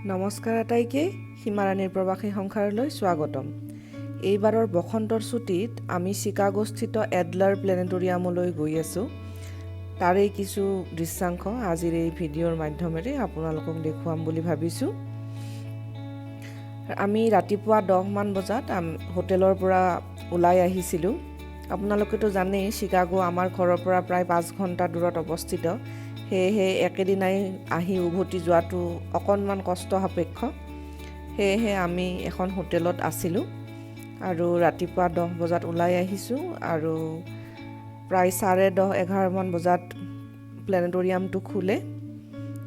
নমস্কাৰ আটাইকে হিমাৰাণীৰ প্ৰবাসী সংসাৰলৈ স্বাগতম। এইবাৰৰ বসন্তৰ ছুটীত আমি চিকাগোস্থিত এডলাৰ প্লেনেটৰিয়ামলৈ গৈ আছোঁ। তাৰে কিছু দৃশ্যাংশ আজিৰ এই ভিডিঅ'ৰ মাধ্যমেৰে আপোনালোকক দেখুৱাম বুলি ভাবিছোঁ। আমি ৰাতিপুৱা 10 মান বজাত হোটেলৰ পৰা ওলাই আহিছিলোঁ। আপোনালোকেতো জানেই চিকাগো আমাৰ ঘৰৰ পৰা প্ৰায় 5 ঘণ্টা দূৰত অৱস্থিত। সেয়েহে একেদিনাই আহি উভতি যোৱাটো অকণমান কষ্ট সাপেক্ষ। সেয়েহে আমি এখন হোটেলত আছিলোঁ আৰু ৰাতিপুৱা 10 বজাত ওলাই আহিছোঁ আৰু প্ৰায় 10:30-11 মান বজাত প্লেনেটৰিয়ামটো খোলে।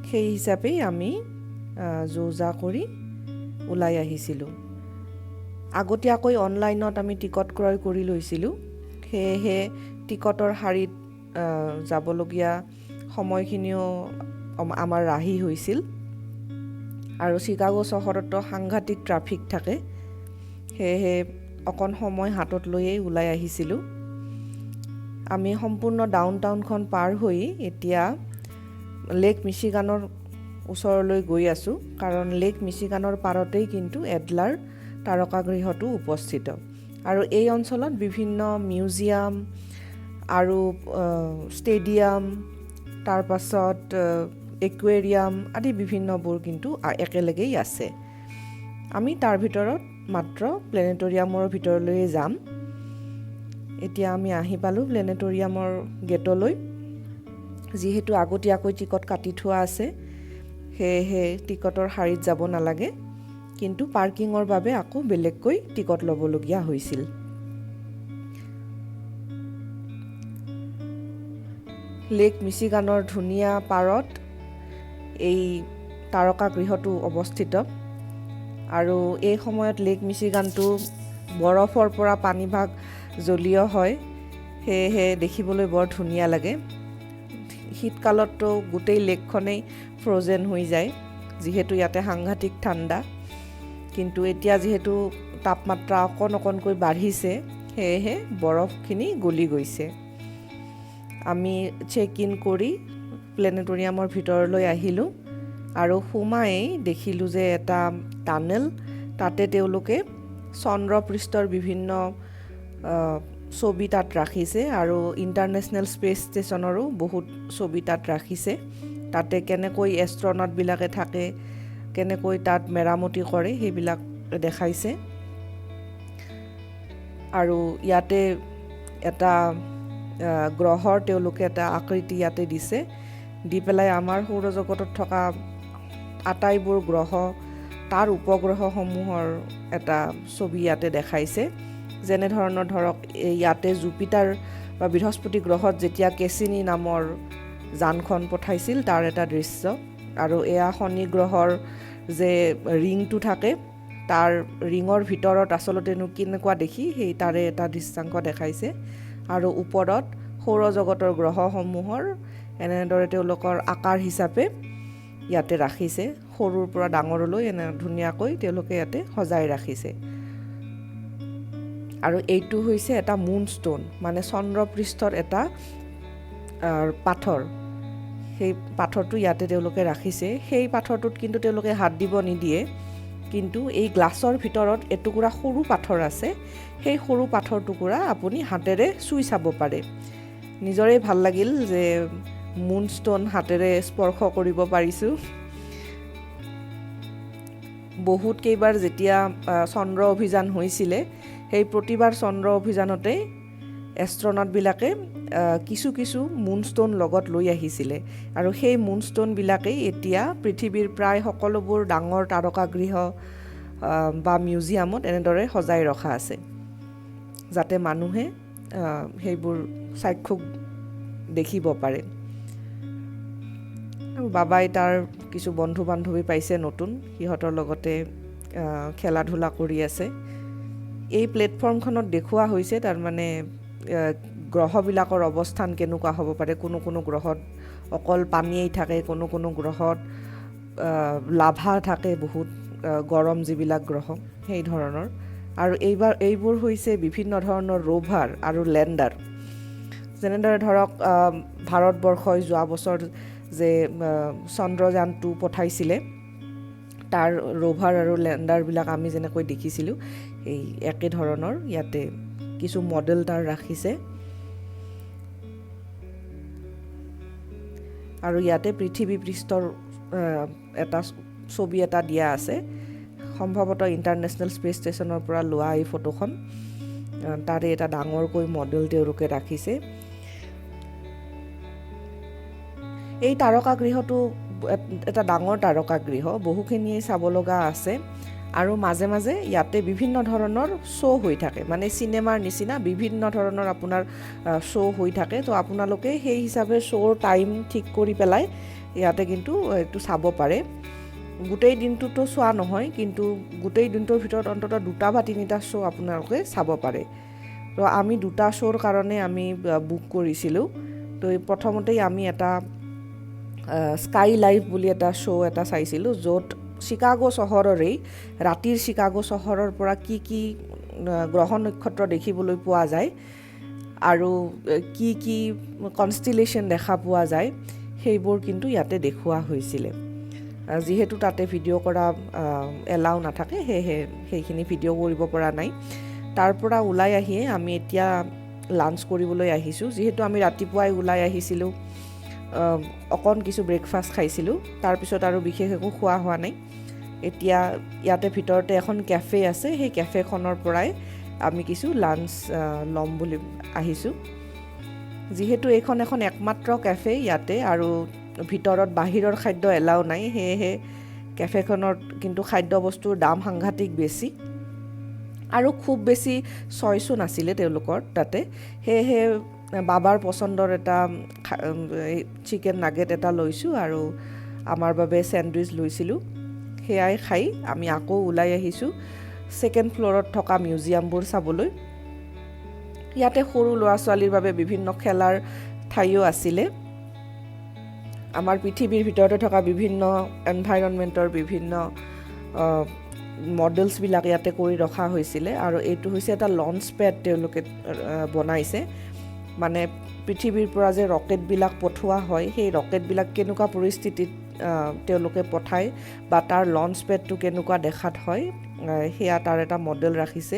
সেই হিচাপেই আমি যো-জা কৰি ওলাই আহিছিলোঁ। আগতীয়াকৈ অনলাইনত আমি টিকট ক্ৰয় কৰি লৈছিলোঁ। সেয়েহে টিকটৰ শাৰীত যাবলগীয়া সময়খিনিও আমাৰ ৰাহি হৈছিল। আৰু চিকাগো চহৰতো সাংঘাতিক ট্ৰাফিক থাকে। সেয়েহে অকণ সময় হাতত লৈয়ে ওলাই আহিছিলোঁ। আমি সম্পূৰ্ণ ডাউন টাউনখন পাৰ হৈ এতিয়া লেক মিচিগানৰ ওচৰলৈ গৈ আছোঁ, কাৰণ লেক মিচিগানৰ পাৰতেই কিন্তু এডলাৰ তাৰকাগৃহটো উপস্থিত। আৰু এই অঞ্চলত বিভিন্ন মিউজিয়াম আৰু ষ্টেডিয়াম, তাৰ পাছত একুৱেৰিয়াম আদি বিভিন্নবোৰ কিন্তু একেলগেই আছে। আমি তাৰ ভিতৰত মাত্ৰ প্লেনেটৰিয়ামৰ ভিতৰলৈয়ে যাম। এতিয়া আমি আহি পালোঁ প্লেনেটৰিয়ামৰ গেটলৈ। যিহেতু আগতীয়াকৈ টিকট কাটি থোৱা আছে, সেয়েহে টিকটৰ শাৰীত যাব নালাগে, কিন্তু পাৰ্কিঙৰ বাবে আকৌ বেলেগকৈ টিকট ল'বলগীয়া হৈছিল। লেক মিচিগানৰ ধুনীয়া পাৰত এই তাৰকাগৃহটো অৱস্থিত। আৰু এই সময়ত লেক মিচিগানটো বৰফৰ পৰা পানীভাগ জলীয় হয়, সেয়েহে দেখিবলৈ বৰ ধুনীয়া লাগে। শীতকালততো গোটেই লেকখনেই ফ্ৰ'জেন হৈ যায়, যিহেতু ইয়াতে সাংঘাতিক ঠাণ্ডা। কিন্তু এতিয়া যিহেতু তাপমাত্ৰা অকণকৈ বাঢ়িছে, সেয়েহে বৰফখিনি গলি গৈছে। আমি চেক ইন কৰি প্লেনেটৰিয়ামৰ ভিতৰলৈ আহিলোঁ আৰু সোমাই দেখিলোঁ যে এটা টানেল, তাতে তেওঁলোকে চন্দ্ৰপৃষ্ঠৰ বিভিন্ন ছবি তাত ৰাখিছে আৰু ইণ্টাৰনেশ্যনেল স্পেচ ষ্টেচনৰো বহুত ছবি তাত ৰাখিছে। তাতে কেনেকৈ এষ্ট্ৰনটবিলাকে থাকে, কেনেকৈ তাত মেৰামতি কৰে, সেইবিলাক দেখাইছে। আৰু ইয়াতে এটা গ্ৰহৰ তেওঁলোকে এটা আকৃতি ইয়াতে দিছে, দি পেলাই আমাৰ সৌৰজগতত থকা আটাইবোৰ গ্ৰহ, তাৰ উপগ্ৰহসমূহৰ এটা ছবি ইয়াতে দেখাইছে। যেনেধৰণৰ ধৰক ইয়াতে জুপিটাৰ বা বৃহস্পতি গ্ৰহত যেতিয়া কেচিনি নামৰ যানখন পঠাইছিল, তাৰ এটা দৃশ্য। আৰু এয়া শনি গ্ৰহৰ যে ৰিংটো থাকে, তাৰ ৰিঙৰ ভিতৰত আচলতেনো কেনেকুৱা দেখি, সেই তাৰে এটা দৃশ্যাংশ দেখাইছে। আৰু ওপৰত সৌৰজগতৰ গ্ৰহসমূহৰ এনেদৰে তেওঁলোকৰ আকাৰ হিচাপে ইয়াতে ৰাখিছে। সৰুৰ পৰা ডাঙৰলৈ এনে ধুনীয়াকৈ তেওঁলোকে ইয়াতে সজাই ৰাখিছে। আৰু এইটো হৈছে এটা মুন ষ্টোন, মানে চন্দ্ৰপৃষ্ঠৰ এটা পাথৰ। সেই পাথৰটো ইয়াতে তেওঁলোকে ৰাখিছে। সেই পাথৰটোত কিন্তু তেওঁলোকে হাত দিব নিদিয়ে, কিন্তু এই গ্লাছৰ ভিতৰত এটুকুৰা সৰু পাথৰ আছে। সেই সৰু পাথৰ টুকুৰা আপুনি হাতেৰে চুই চাব পাৰে। নিজৰে ভাল লাগিল যে মুন ষ্টোন হাতেৰে স্পৰ্শ কৰিব পাৰিছোঁ। বহুত কেইবাৰ যেতিয়া চন্দ্ৰ অভিযান হৈছিলে, সেই প্ৰতিবাৰ চন্দ্ৰ অভিযানতে এষ্ট্ৰনটবিলাকে কিছু মুন ষ্টোন লগত লৈ আহিছিলে। আৰু সেই মুন ষ্টোনবিলাকেই এতিয়া পৃথিৱীৰ প্ৰায় সকলোবোৰ ডাঙৰ তাৰকাগৃহ বা মিউজিয়ামত এনেদৰে সজাই ৰখা আছে, যাতে মানুহে সেইবোৰ চাক্ষুষ দেখিব পাৰে। বাবাই তাৰ কিছু বন্ধু বান্ধৱী পাইছে নতুন, সিহঁতৰ লগতে খেলা ধূলা কৰি আছে। এই প্লেটফৰ্মখনত দেখুওৱা হৈছে তাৰমানে গ্ৰহবিলাকৰ অৱস্থান কেনেকুৱা হ'ব পাৰে। কোনো গ্ৰহত অকল পানীয়েই থাকে, কোনো গ্ৰহত লাভা থাকে, বহুত গৰম যিবিলাক গ্ৰহ, সেই ধৰণৰ। আৰু এইবোৰ হৈছে বিভিন্ন ধৰণৰ ৰোভাৰ আৰু লেণ্ডাৰ। যেনেদৰে ধৰক ভাৰতবৰ্ষই যোৱা বছৰ যে চন্দ্ৰযান-2 পঠাইছিলে, তাৰ ৰোভাৰ আৰু লেণ্ডাৰবিলাক আমি যেনেকৈ দেখিছিলোঁ এই একে ধৰণৰ ইয়াতে কিছু মডেল তাৰ ৰাখিছে আৰু ইয়াতে পৃথিৱী পৃষ্ঠৰ এটা ছবি এটা দিয়া আছে সম্ভৱতঃ ইণ্টাৰনেশ্যনেল স্পেচ ষ্টেচনৰ পৰা লোৱা এই ফটোখন তাৰে এটা ডাঙৰকৈ মডেল তেওঁলোকে ৰাখিছে এই তাৰকাগৃহটো এটা ডাঙৰ তাৰকাগৃহ বহুখিনি চাব লগা আছে আৰু মাজে মাজে ইয়াতে বিভিন্ন ধৰণৰ শ্ব' হৈ থাকে মানে চিনেমাৰ নিচিনা বিভিন্ন ধৰণৰ আপোনাৰ শ্ব' হৈ থাকে তো আপোনালোকে সেই হিচাপে শ্ব'ৰ টাইম ঠিক কৰি পেলাই ইয়াতে কিন্তু এইটো চাব পাৰে গোটেই দিনটোতো চোৱা নহয় কিন্তু গোটেই দিনটোৰ ভিতৰত অন্ততঃ 2টা বা 3টা শ্ব' আপোনালোকে চাব পাৰে তো আমি 2টা শ্ব'ৰ কাৰণে আমি বুক কৰিছিলোঁ তো প্ৰথমতেই আমি এটা স্কাই লাইফ বুলি এটা শ্ব' এটা চাইছিলোঁ য'ত চিকাগো চহৰৰেই ৰাতিৰ চিকাগো চহৰৰ পৰা কি কি গ্ৰহ নক্ষত্ৰ দেখিবলৈ পোৱা যায় আৰু কি কি কনষ্টিলেশ্যন দেখা পোৱা যায় সেইবোৰ কিন্তু ইয়াতে দেখুওৱা হৈছিলে যিহেতু তাতে ভিডিঅ' কৰা এলাউ নাথাকে সেয়েহে সেইখিনি ভিডিঅ' কৰিব পৰা নাই তাৰ পৰা ওলাই আহিয়ে আমি এতিয়া লাঞ্চ কৰিবলৈ আহিছোঁ যিহেতু আমি ৰাতিপুৱাই ওলাই আহিছিলোঁ অকণ কিছু ব্ৰেকফাষ্ট খাইছিলোঁ তাৰপিছত আৰু বিশেষ একো খোৱা হোৱা নাই এতিয়া ইয়াতে ভিতৰতে এখন কেফে আছে সেই কেফেখনৰ পৰাই আমি কিছু লাঞ্চ ল'ম বুলি আহিছোঁ যিহেতু এইখন এখন একমাত্ৰ কেফে ইয়াতে আৰু ভিতৰত বাহিৰৰ খাদ্য এলাউ নাই সেয়েহে কেফেখনত কিন্তু খাদ্য বস্তুৰ দাম সাংঘাতিক বেছি আৰু খুব বেছি চইচো নাছিলে তেওঁলোকৰ তাতে সেয়েহে বাবাৰ পচন্দৰ এটা চিকেন নাগেট এটা লৈছোঁ আৰু আমাৰ বাবে চেণ্ডউইচ লৈছিলোঁ সেয়াই খাই আমি আকৌ ওলাই আহিছোঁ ছেকেণ্ড ফ্ল'ৰত থকা মিউজিয়ামবোৰ চাবলৈ ইয়াতে সৰু ল'ৰা ছোৱালীৰ বাবে বিভিন্ন খেলাৰ ঠাইও আছিলে আমাৰ পৃথিৱীৰ ভিতৰতে থকা বিভিন্ন এনভাইৰনমেণ্টৰ বিভিন্ন মডেলছবিলাক ইয়াতে কৰি ৰখা হৈছিলে আৰু এইটো হৈছে এটা লঞ্চ পেড তেওঁলোকে বনাইছে মানে পৃথিৱীৰ পৰা যে ৰকেটবিলাক পঠোৱা হয় সেই ৰকেটবিলাক কেনেকুৱা পৰিস্থিতিত তেওঁলোকে পঠায় বা তাৰ লঞ্চ পেডটো কেনেকুৱা দেখাত হয় সেয়া তাৰ এটা মডেল ৰাখিছে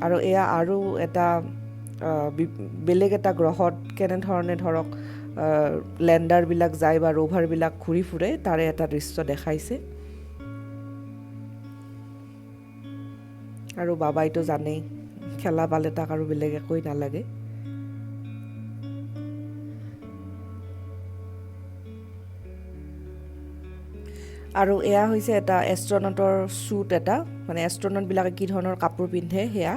আৰু এয়া আৰু এটা বেলেগ এটা গ্ৰহত কেনেধৰণে ধৰক লেণ্ডাৰবিলাক যায় বা ৰোভাৰবিলাক ঘূৰি ফুৰে তাৰে এটা দৃশ্য দেখাইছে আৰু বাবাইতো জানেই খেলা পালে তাক আৰু বেলেগ একোই নালাগে আৰু এয়া হৈছে এটা এষ্ট্ৰনটৰ শ্বুট এটা মানে এষ্ট্ৰনটবিলাকে কি ধৰণৰ কাপোৰ পিন্ধে সেয়া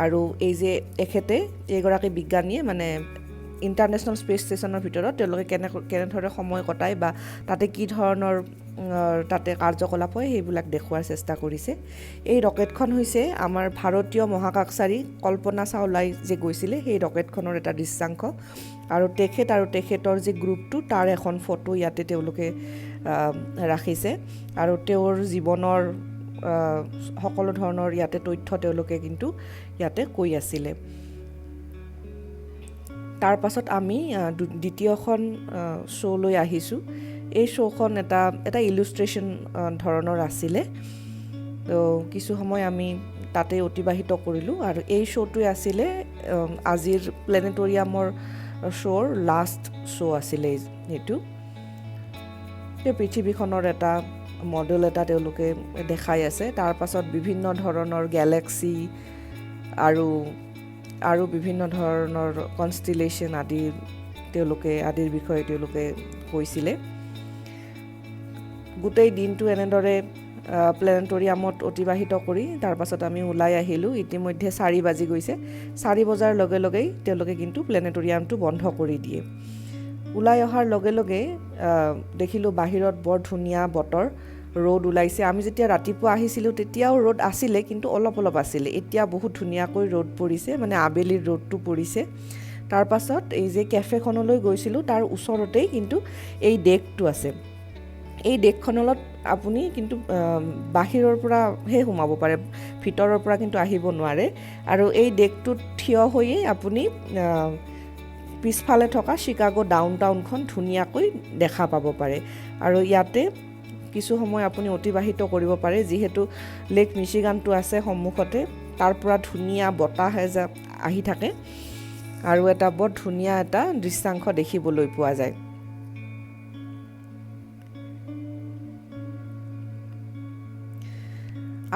আৰু এই যে এখেতে এইগৰাকী বিজ্ঞানীয়ে মানে ইণ্টাৰনেশ্যনেল স্পেচ ষ্টেচনৰ ভিতৰত তেওঁলোকে কেনেধৰণে সময় কটায় বা তাতে কি ধৰণৰ তাতে কাৰ্যকলাপ হয় সেইবিলাক দেখুওৱাৰ চেষ্টা কৰিছে এই ৰকেটখন হৈছে আমাৰ ভাৰতীয় মহাকাশচাৰী কল্পনা চাওলাই যে গৈছিলে সেই ৰকেটখনৰ এটা দৃশ্যাংশ আৰু তেখেতৰ যে গ্ৰুপটো তাৰ এখন ফটো ইয়াতে তেওঁলোকে ৰাখিছে আৰু তেওঁৰ জীৱনৰ সকলো ধৰণৰ ইয়াতে তথ্য তেওঁলোকে কিন্তু ইয়াতে কৈ আছিলে তাৰ পাছত আমি দ্বিতীয়খন শ্ব'লৈ আহিছোঁ এই শ্ব'খন এটা ইলুষ্ট্ৰেশ্যন ধৰণৰ আছিলে তো কিছু সময় আমি তাতে অতিবাহিত কৰিলোঁ আৰু এই শ্ব'টোৱে আছিলে আজিৰ প্লেনেটৰিয়ামৰ শ্ব'ৰ লাষ্ট শ্ব' আছিলে এইটো পৃথিৱীখনৰ এটা মডেল এটা তেওঁলোকে দেখাই আছে তাৰ পাছত বিভিন্ন ধৰণৰ গেলেক্সি আৰু বিভিন্ন ধৰণৰ কনষ্টিলেশ্যন আদিৰ বিষয়ে তেওঁলোকে কৈছিলে গোটেই দিনটো এনেদৰে প্লেনেটৰিয়ামত অতিবাহিত কৰি তাৰ পাছত আমি ওলাই আহিলোঁ ইতিমধ্যে 4 বাজি গৈছে 4 বজাৰ লগে লগেই তেওঁলোকে কিন্তু প্লেনেটৰিয়ামটো বন্ধ কৰি দিয়ে ওলাই অহাৰ লগে লগে দেখিলোঁ বাহিৰত বৰ ধুনীয়া বতৰ ৰ'দ ওলাইছে আমি যেতিয়া ৰাতিপুৱা আহিছিলোঁ তেতিয়াও ৰ'দ আছিলে কিন্তু অলপ আছিলে এতিয়া বহুত ধুনীয়াকৈ ৰ'দ পৰিছে মানে আবেলিৰ ৰ'দটো পৰিছে তাৰ পাছত এই যে কেফেখনলৈ গৈছিলোঁ তাৰ ওচৰতেই কিন্তু এই ডেকটো আছে এই ডেকখনত আপুনি কিন্তু বাহিৰৰ পৰাহে সোমাব পাৰে ভিতৰৰ পৰা কিন্তু আহিব নোৱাৰে আৰু এই ডেকটোত থিয় হৈয়ে আপুনি পিছফালে থকা চিকাগো ডাউনটাউনখন ধুনীয়াকৈ দেখা পাব পাৰে আৰু ইয়াতে কিছু সময় আপুনি অতিবাহিত কৰিব পাৰে যিহেতু লেক মিচিগানটো আছে সন্মুখতে তাৰ পৰা ধুনীয়া বতাহ আহি থাকে আৰু এটা বৰ ধুনীয়া এটা দৃশ্যাংশ দেখিবলৈ পোৱা যায়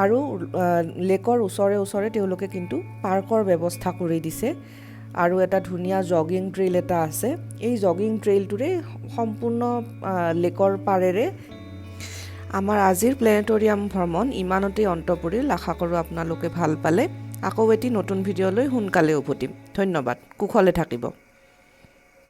আৰু লেকৰ ওচৰে ওচৰে তেওঁলোকে কিন্তু পাৰ্কৰ ব্যৱস্থা কৰি দিছে আৰু এটা ধুনীয়া জগিং ট্ৰেইল এটা আছে এই জগিং ট্ৰেইলটোৰে সম্পূৰ্ণ লেকৰ পাৰেৰে আমাৰ আজিৰ প্লেনেটৰিয়াম ভ্ৰমণ ইমানতেই অন্ত পৰিল আশা কৰোঁ আপোনালোকে ভাল পালে আকৌ এটি নতুন ভিডিঅ'লৈ সোনকালে উভতিম ধন্যবাদ কুশলে থাকিব